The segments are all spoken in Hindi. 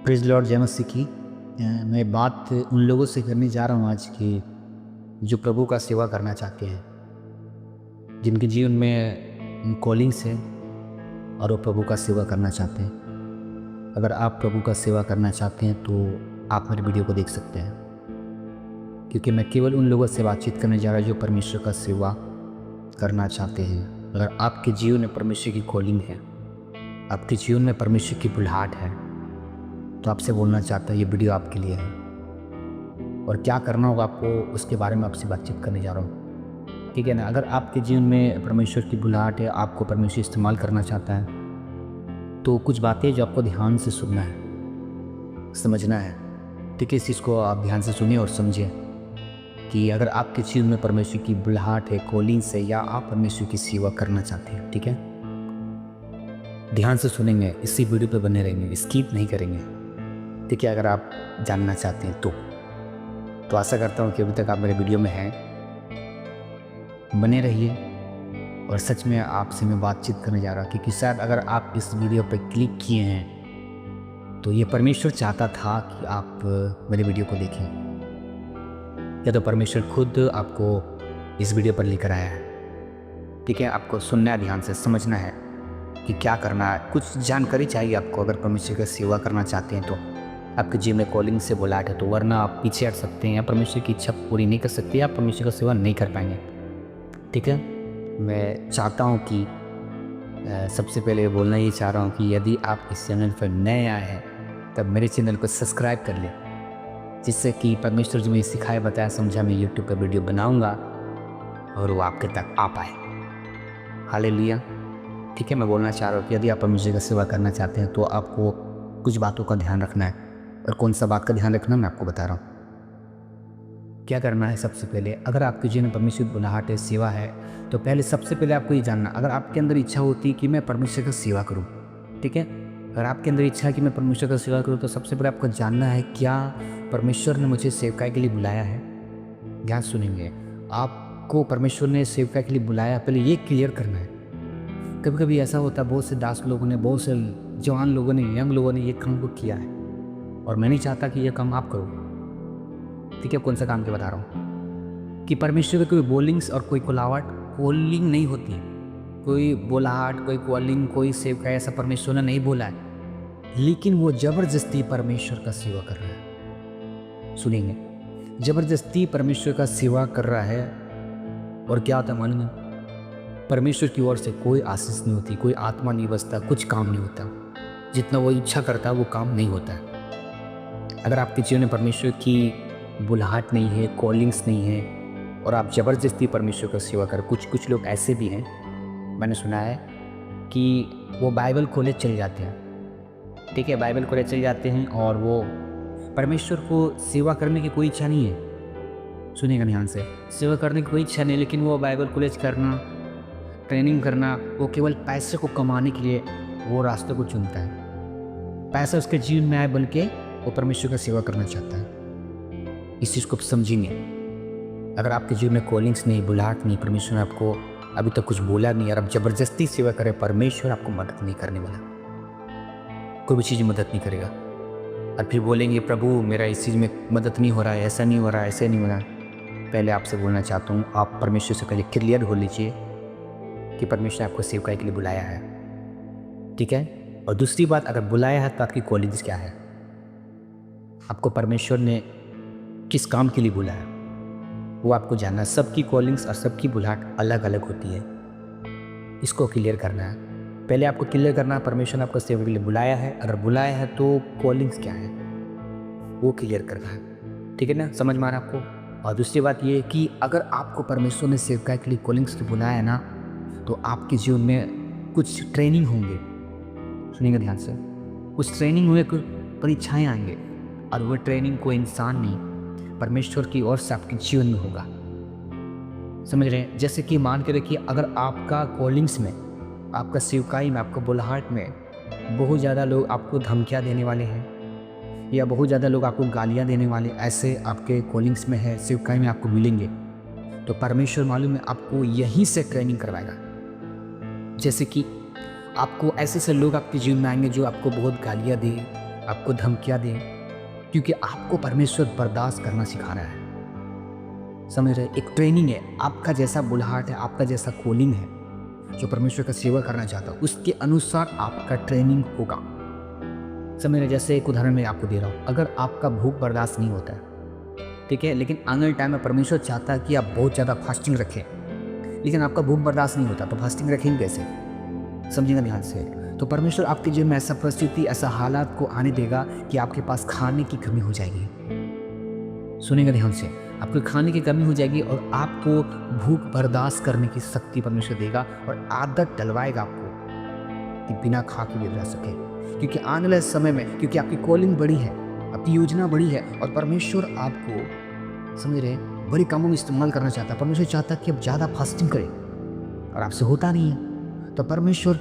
प्रेज़ लॉर्ड, जय मसीह की। मैं बात उन लोगों से करने जा रहा हूँ आज की जो प्रभु का सेवा करना चाहते हैं, जिनके जीवन में कॉलिंग्स है और वो प्रभु का सेवा करना चाहते हैं। अगर आप प्रभु का सेवा करना चाहते हैं तो आप मेरे वीडियो को देख सकते हैं, क्योंकि मैं केवल उन लोगों से बातचीत करने जा रहा हूँ जो परमेश्वर का सेवा करना चाहते हैं। अगर आपके जीवन में परमेश्वर की कॉलिंग है, आपके जीवन में परमेश्वर की बुलाहट है, तो आपसे बोलना चाहता है ये वीडियो आपके लिए है। और क्या करना होगा आपको, उसके बारे में आपसे बातचीत करने जा रहा हूँ, ठीक है ना। अगर आपके जीवन में परमेश्वर की बुलाहट है, आपको परमेश्वर इस्तेमाल करना चाहता है, तो कुछ बातें जो आपको ध्यान से सुनना है, समझना है, ठीक है। इस चीज़ को आप ध्यान से सुनिए और समझिए कि अगर आपके जीवन में परमेश्वर की बुलाहट है, कॉलिंग्स है, या आप परमेश्वर की सेवा करना चाहते हैं, ठीक है। ध्यान से सुनेंगे, इसी वीडियो पे बने रहेंगे, स्किप नहीं करेंगे, ठीक है। अगर आप जानना चाहते हैं तो आशा करता हूँ कि अभी तक आप मेरे वीडियो में हैं, बने रहिए। और सच में आपसे मैं बातचीत करने जा रहा हूँ, क्योंकि शायद अगर आप इस वीडियो पर क्लिक किए हैं तो ये परमेश्वर चाहता था कि आप मेरे वीडियो को देखें, या तो परमेश्वर खुद आपको इस वीडियो पर लेकर आया है, ठीक है। आपको सुनना है, ध्यान से समझना है कि क्या करना है। कुछ जानकारी चाहिए आपको अगर परमेश्वर की सेवा करना चाहते हैं तो। आपके जीवन में कॉलिंग से बुलाहट है तो, वरना आप पीछे हट सकते हैं या परमेश्वर की इच्छा पूरी नहीं कर सकते, या परमेश्वर की सेवा नहीं कर पाएंगे, ठीक है। मैं चाहता हूँ कि सबसे पहले बोलना ये चाह रहा हूँ कि यदि आप इस चैनल पर नए आए हैं तब मेरे चैनल को सब्सक्राइब कर लें, जिससे कि परमेश्वर जो मुझे सिखाया बताया समझा मैं यूट्यूब पर वीडियो बनाऊँगा और वो आपके तक आ पाए। हालेलुया, ठीक है। मैं बोलना चाह रहा हूँ कि यदि आप परमेश्वर की सेवा करना चाहते हैं तो आपको कुछ बातों का ध्यान रखना है। और कौन सा बात का ध्यान रखना मैं आपको बता रहा हूँ। क्या करना है, सबसे पहले अगर आपके जीवन में परमेश्वर की बुलाहट है, सेवा है, तो पहले सबसे पहले आपको ये जानना, अगर आपके अंदर इच्छा होती है कि मैं परमेश्वर की सेवा करूँ, ठीक है। अगर आपके अंदर इच्छा है कि मैं परमेश्वर की सेवा करूँ, तो सबसे पहले आपको जानना है क्या परमेश्वर ने मुझे सेवकाई के लिए बुलाया है। ध्यान सुनेंगे, आपको परमेश्वर ने सेवकाई के लिए बुलाया, पहले ये क्लियर करना है। कभी कभी ऐसा होता है, बहुत से दास लोगों ने, बहुत से जवान लोगों ने, यंग लोगों ने ये काम को किया है, और मैं नहीं चाहता कि ये काम आप करो, ठीक है। कौन सा काम के बता रहा हूँ कि परमेश्वर की कोई बोलिंग्स और कोई कॉलिंग नहीं होती है। कोई बुलाहट, कोई कॉलिंग, कोई सेवका ऐसा परमेश्वर ने नहीं बोला है, लेकिन वो ज़बरदस्ती परमेश्वर का सेवा कर रहा है। सुनेंगे, ज़बरदस्ती परमेश्वर का सेवा कर रहा है। और क्या होता है मालूम है, परमेश्वर की ओर से कोई आशीष नहीं होती, कोई आत्मा नहीं बसता, कुछ काम नहीं होता। जितना वो इच्छा करता है वो काम नहीं होता है। अगर आपके जीवन में परमेश्वर की बुलाहट नहीं है, कॉलिंग्स नहीं है, और आप ज़बरदस्ती परमेश्वर का सेवा करें। कुछ लोग ऐसे भी हैं, मैंने सुना है कि वो बाइबल खोले चले जाते हैं, ठीक है। बाइबल खोले चले जाते हैं और वो परमेश्वर को सेवा करने की कोई इच्छा नहीं है। सुनिएगा ध्यान से, सेवा करने की कोई इच्छा नहीं, लेकिन वो बाइबल कॉलेज करना, ट्रेनिंग करना, वो केवल पैसे को कमाने के लिए वो रास्ते को चुनता है। पैसा उसके जीवन में आए, बल्कि वो परमेश्वर का सेवा करना चाहता है। इस चीज़ को समझेंगे। अगर आपके जीवन में कॉलिंग्स नहीं, बुलाहट नहीं, परमेश्वर ने आपको अभी तक कुछ बोला नहीं, और आप ज़बरदस्ती सेवा करें, परमेश्वर आपको मदद नहीं करने वाला, कोई भी चीज़ मदद नहीं करेगा। और फिर बोलेंगे प्रभु मेरा इस चीज़ में मदद नहीं हो रहा है, ऐसा नहीं हो रहा है, ऐसे नहीं हो रहा है। पहले आपसे बोलना चाहता हूँ, आप परमेश्वर से पहले क्लियर हो लीजिए कि परमेश्वर आपको सेवकाई के लिए बुलाया है, ठीक है। और दूसरी बात, अगर बुलाया है तो आपकी कॉलिंग्स क्या है, आपको परमेश्वर ने किस काम के लिए बुलाया, वो आपको जानना है। सबकी कॉलिंग्स और सबकी बुलाहट अलग अलग होती है, इसको क्लियर करना है। पहले आपको क्लियर करना है परमेश्वर ने आपको सेवा के लिए बुलाया है, अगर बुलाया है तो कॉलिंग्स क्या है वो क्लियर करना है, ठीक है ना। समझ में आ रहा है आपको। और दूसरी बात ये है कि अगर आपको परमेश्वर ने सेवकाई के लिए कॉलिंग्स के बुलाया है ना, तो आपके जीवन में कुछ ट्रेनिंग होंगे। सुनिएगा ध्यान से, उस ट्रेनिंग में कुछ परीक्षाएँ आएंगे, और वो ट्रेनिंग को इंसान नहीं, परमेश्वर की ओर से आपके जीवन में होगा। समझ रहे हैं। जैसे कि मान के रखिए, अगर आपका कॉलिंग्स में, आपका सेवकाई में, आपका बुलाहट में बहुत ज़्यादा लोग आपको धमकियाँ देने वाले हैं, या बहुत ज़्यादा लोग आपको गालियाँ देने वाले, ऐसे आपके कॉलिंग्स में है, सेवकाई में आपको मिलेंगे, तो परमेश्वर मालूम है आपको यहीं से ट्रेनिंग करवाएगा। जैसे कि आपको ऐसे लोग आपके जीवन में आएंगे जो आपको बहुत गालियाँ दे, आपको धमकियाँ दे, क्योंकि आपको परमेश्वर बर्दाश्त करना सिखा रहा है। समझ रहे? एक ट्रेनिंग है, आपका जैसा बुलाहट है, आपका जैसा कॉलिंग है, जो परमेश्वर का सेवा करना चाहता हूँ, उसके अनुसार आपका ट्रेनिंग होगा। समझ रहे? जैसे एक उदाहरण मैं आपको दे रहा हूँ, अगर आपका भूख बर्दाश्त नहीं होता है, ठीक है, लेकिन आने वाले टाइम में परमेश्वर चाहता है कि आप बहुत ज़्यादा फास्टिंग रखें, लेकिन आपका भूख बर्दाश्त नहीं होता, तो फास्टिंग रखेंगे कैसे? समझिएगा ध्यान से। तो परमेश्वर आपके जीवन में ऐसा परिस्थिति, ऐसा हालात को आने देगा कि आपके पास खाने की कमी हो जाएगी। सुनिएगा ध्यान से, आपको खाने की कमी हो जाएगी और आपको भूख बर्दाश्त करने की शक्ति परमेश्वर देगा और आदत डलवाएगा आपको कि बिना खा के भी रह सके। क्योंकि आने वाले समय में, क्योंकि आपकी कॉलिंग बड़ी है, आपकी योजना बड़ी है और परमेश्वर आपको, समझ रहे, बड़े कामों में इस्तेमाल करना चाहता है। परमेश्वर चाहता है कि आप ज़्यादा फास्टिंग करें और आपसे होता नहीं है, तो परमेश्वर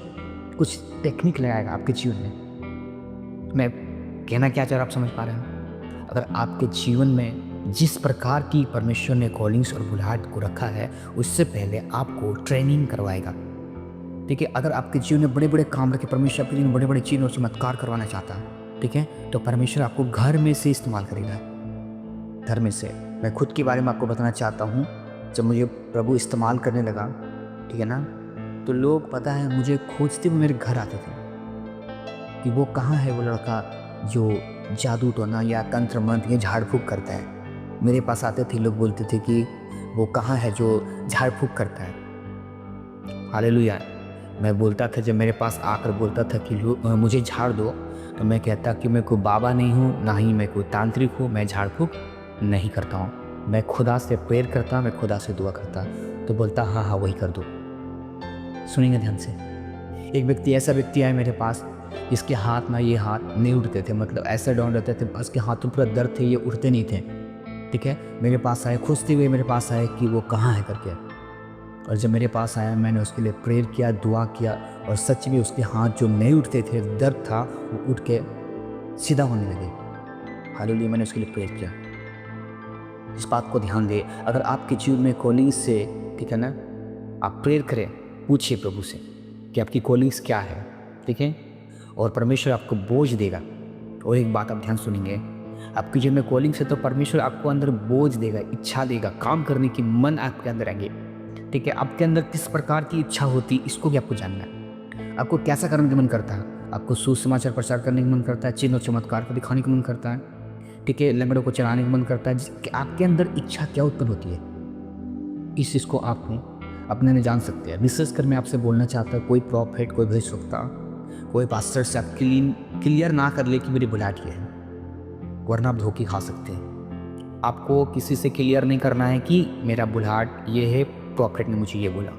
कुछ टेक्निक लगाएगा आपके जीवन में। मैं कहना क्या चाह रहा, आप समझ पा रहे हैं? अगर आपके जीवन में जिस प्रकार की परमेश्वर ने कॉलिंग्स और बुलाहट को रखा है, उससे पहले आपको ट्रेनिंग करवाएगा। ठीक है, अगर आपके जीवन में बड़े बड़े काम रखे, परमेश्वर आपके जीवन में बड़े बड़े चिन्ह और चमत्कार करवाना चाहता है, ठीक है, तो परमेश्वर आपको घर में से इस्तेमाल करेगा। घर में से मैं खुद के बारे में आपको बताना चाहता हूँ। जब मुझे प्रभु इस्तेमाल करने लगा, ठीक है ना, तो लोग, पता है, मुझे खोजते हुए मेरे घर आते थे कि वो कहाँ है वो लड़का जो जादू टोना या तंत्र मंत्र या झाड़ फूँक करता है। मेरे पास आते थे, लोग बोलते थे कि वो कहाँ है जो झाड़ फूँक करता है। हालेलुया। मैं बोलता था, जब मेरे पास आकर बोलता था कि मुझे झाड़ दो, तो मैं कहता कि मैं कोई बाबा नहीं हूँ, ना ही मैं कोई तांत्रिक हूँ, मैं झाड़ फूँक नहीं करता हूँ, मैं खुदा से प्रेयर करता, मैं खुदा से दुआ करता। तो बोलता, हाँ हाँ वही कर दो। सुनिएगा ध्यान से, एक व्यक्ति, ऐसा व्यक्ति आया मेरे पास जिसके हाथ में ये हाथ नहीं उठते थे, मतलब ऐसे डाउन रहते थे, उसके हाथों पर दर्द थे, ये उठते नहीं थे। ठीक है, मेरे पास आए, खोजते हुए मेरे पास आए कि वो कहाँ है करके। और जब मेरे पास आया, मैंने उसके लिए प्रेयर किया, दुआ किया, और सच में उसके हाथ जो नहीं उठते थे, दर्द था, वो उठ के सीधा होने लगे। हालेलुया। मैंने उसके लिए प्रेयर किया। इस बात को ध्यान दे, अगर आपके जीवन में कॉलिंग्स से, ठीक है ना, आप प्रेयर करें, पूछिए प्रभु से कि आपकी कॉलिंग्स क्या है, ठीक है, और परमेश्वर आपको बोझ देगा। और एक बात आप ध्यान सुनेंगे, आपके जीवन में कॉलिंग से तो परमेश्वर आपको अंदर बोझ देगा, इच्छा देगा, काम करने की मन आपके अंदर आएंगे। ठीक है, आपके अंदर किस प्रकार की इच्छा होती है, इसको भी आपको जानना है। आपको कैसा करने का मन करता है? आपको सुसमाचार प्रचार करने का मन करता है, चिन्ह और चमत्कार को दिखाने का मन करता है, ठीक है, लंगड़ों को चलाने का मन करता है। आपके अंदर इच्छा क्या उत्पन्न होती है, इस चीज़ को आप अपने में जान सकते हैं। विशेष कर मैं आपसे बोलना चाहता हूँ, कोई प्रॉफिट, कोई भविष्यवक्ता, कोई पास्टर से आप क्लियर ना कर ले कि मेरी बुलाहट ये है, वरना आप धोखे खा सकते हैं। आपको किसी से क्लियर नहीं करना है कि मेरा बुलाहट ये है, प्रॉफिट ने मुझे ये बोला,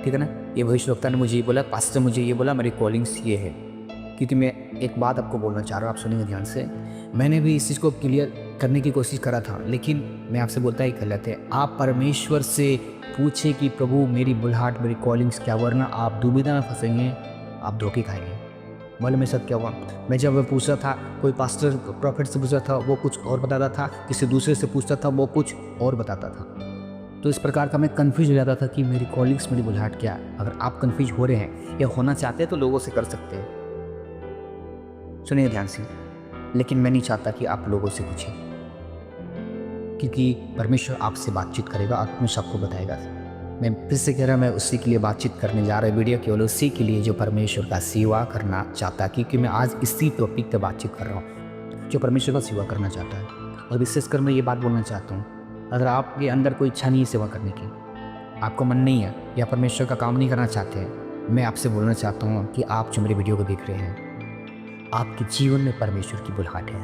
ठीक है ना, ये भविष्यवक्ता ने मुझे ये बोला, पास्टर मुझे ये बोला, मेरी कॉलिंग्स ये है। क्योंकि मैं एक बात आपको बोलना चाह रहा हूँ, आप सुनिए ध्यान से। मैंने भी इस चीज़ को क्लियर करने की कोशिश करा था, लेकिन मैं आपसे बोलता ही गलत है। आप परमेश्वर से पूछे कि प्रभु मेरी बुलाहट, मेरी कॉलिंग्स क्या, वरना आप दुविधा में फंसेंगे, आप धोखे खाएंगे। मालूम मेरे साथ क्या हुआ? मैं जब पूछता था, कोई पास्टर प्रॉफिट से पूछता था, वो कुछ और बताता था, किसी दूसरे से पूछता था, वो कुछ और बताता था। तो इस प्रकार का मैं कन्फ्यूज हो जाता था कि मेरी कॉलिंग्स, मेरी बुलाहट क्या है। अगर आप कन्फ्यूज हो रहे हैं या होना चाहते हैं तो लोगों से कर सकते हैं। सुनिए ध्यान से, लेकिन मैं नहीं चाहता कि आप लोगों से पूछें, क्योंकि परमेश्वर आपसे बातचीत करेगा, आपको सबको बताएगा। मैं फिर से कह रहा, मैं उसी के लिए बातचीत करने जा रहा हूँ वीडियो, केवल उसी के लिए जो परमेश्वर का सेवा करना चाहता है। क्योंकि मैं आज इसी टॉपिक पे बातचीत कर रहा हूँ, जो परमेश्वर का सेवा करना चाहता है। और विशेषकर मैं ये बात बोलना चाहता हूँ, अगर आपके अंदर कोई इच्छा नहीं है सेवा करने की, आपको मन नहीं है या परमेश्वर का काम नहीं करना चाहते हैं, मैं आपसे बोलना चाहता हूँ कि आप जो मेरे वीडियो को देख रहे हैं, आपके जीवन में परमेश्वर की बुलाहट है।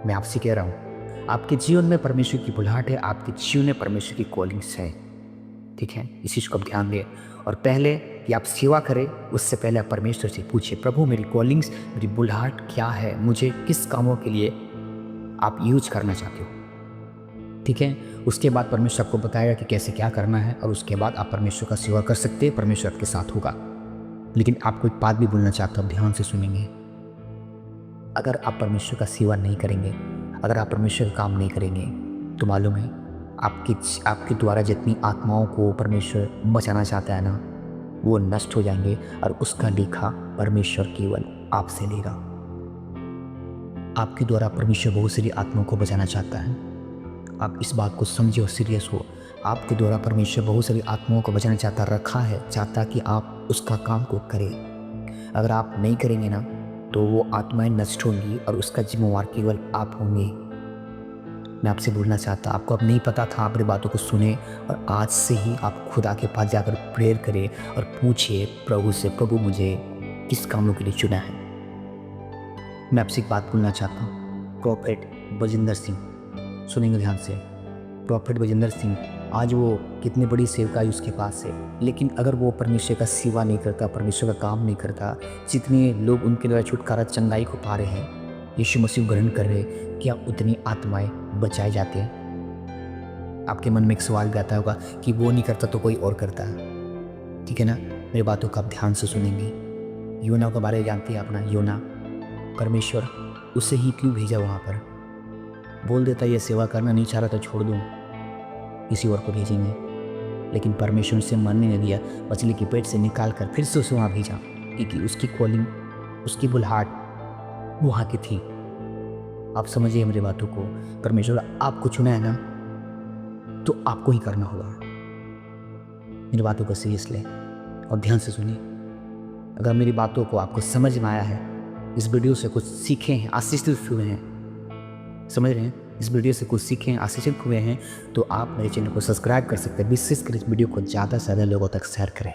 मैं आपसे कह रहा हूँ, आपके जीवन में परमेश्वर की बुलाहट है, आपके जीवन में परमेश्वर की कॉलिंग्स है। ठीक है, इस चीज़ को आप ध्यान दें। और पहले कि आप सेवा करें, उससे पहले आप परमेश्वर से पूछिए, प्रभु मेरी कॉलिंग्स, मेरी बुलाहट क्या है, मुझे किस कामों के लिए आप यूज करना चाहते हो। ठीक है, उसके बाद परमेश्वर आपको बताएगा कि कैसे क्या करना है, और उसके बाद आप परमेश्वर का सेवा कर सकते हैं, परमेश्वर आपके साथ होगा। लेकिन आपको एक बात भी बोलना चाहता हूँ, ध्यान से सुनेंगे। अगर आप परमेश्वर का सेवा नहीं करेंगे, अगर आप परमेश्वर का काम नहीं करेंगे, तो मालूम है आपके द्वारा जितनी आत्माओं को परमेश्वर बचाना चाहता है ना, वो नष्ट हो जाएंगे, और उसका लेखा परमेश्वर केवल आपसे लेगा। आपके द्वारा परमेश्वर बहुत सारी आत्माओं को बचाना चाहता है। आप इस बात को समझिए और सीरियस हो। आपके द्वारा परमेश्वर बहुत सारी आत्माओं को बचाना चाहता कि आप उसका काम को करें। अगर आप नहीं करेंगे ना तो वो आत्माएं नष्ट होंगी और उसका जिम्मेवार केवल आप होंगे। मैं आपसे बोलना चाहता, आपको अब नहीं पता था, आप मेरी बातों को सुने और आज से ही आप खुदा के पास जाकर प्रेयर करें और पूछिए प्रभु से, प्रभु मुझे किस कामों के लिए चुना है। मैं आपसे एक बात बोलना चाहता हूँ। प्रॉफेट बजिंदर सिंह, सुनेंगे ध्यान से। प्रॉफेट बजिंदर सिंह, आज वो कितनी बड़ी सेवकाई उसके पास है, लेकिन अगर वो परमेश्वर का सेवा नहीं करता, परमेश्वर का काम नहीं करता, जितने लोग उनके द्वारा छुटकारा चंगाई को पा रहे हैं, यीशु मसीह ग्रहण कर रहे, क्या उतनी आत्माएं बचाए जाते हैं? आपके मन में एक सवाल भी आता होगा कि वो नहीं करता तो कोई और करता है। ठीक है ना, मेरी बातों को आप ध्यान से सुनेंगे। योना के बारे में जानते हैं अपना योना, परमेश्वर उसे ही क्यों भेजा वहाँ पर? बोल देता ये सेवा करना नहीं चाह रहा तो छोड़ दूँ, किसी और को भेजेंगे, लेकिन परमेश्वर से मन नहीं दिया, मछली के पेट से निकाल कर फिर से उसे वहाँ भेजा, क्योंकि उसकी कॉलिंग, उसकी बुलाहट वहाँ की थी। आप समझिए मेरी बातों को। परमेश्वर आपको चुना है ना तो आपको ही करना होगा। मेरी बातों को सीरियस लें और ध्यान से सुनिए। अगर मेरी बातों को आपको समझ में आया है, इस वीडियो से कुछ सीखे हैं, आशीषित हुए हैं, समझ रहे हैं, इस वीडियो से कुछ सीखे हैं, आशीषित हुए हैं, तो आप मेरे चैनल को सब्सक्राइब कर सकते हैं। विशेष कर इस वीडियो को ज़्यादा से ज़्यादा लोगों तक शेयर करें।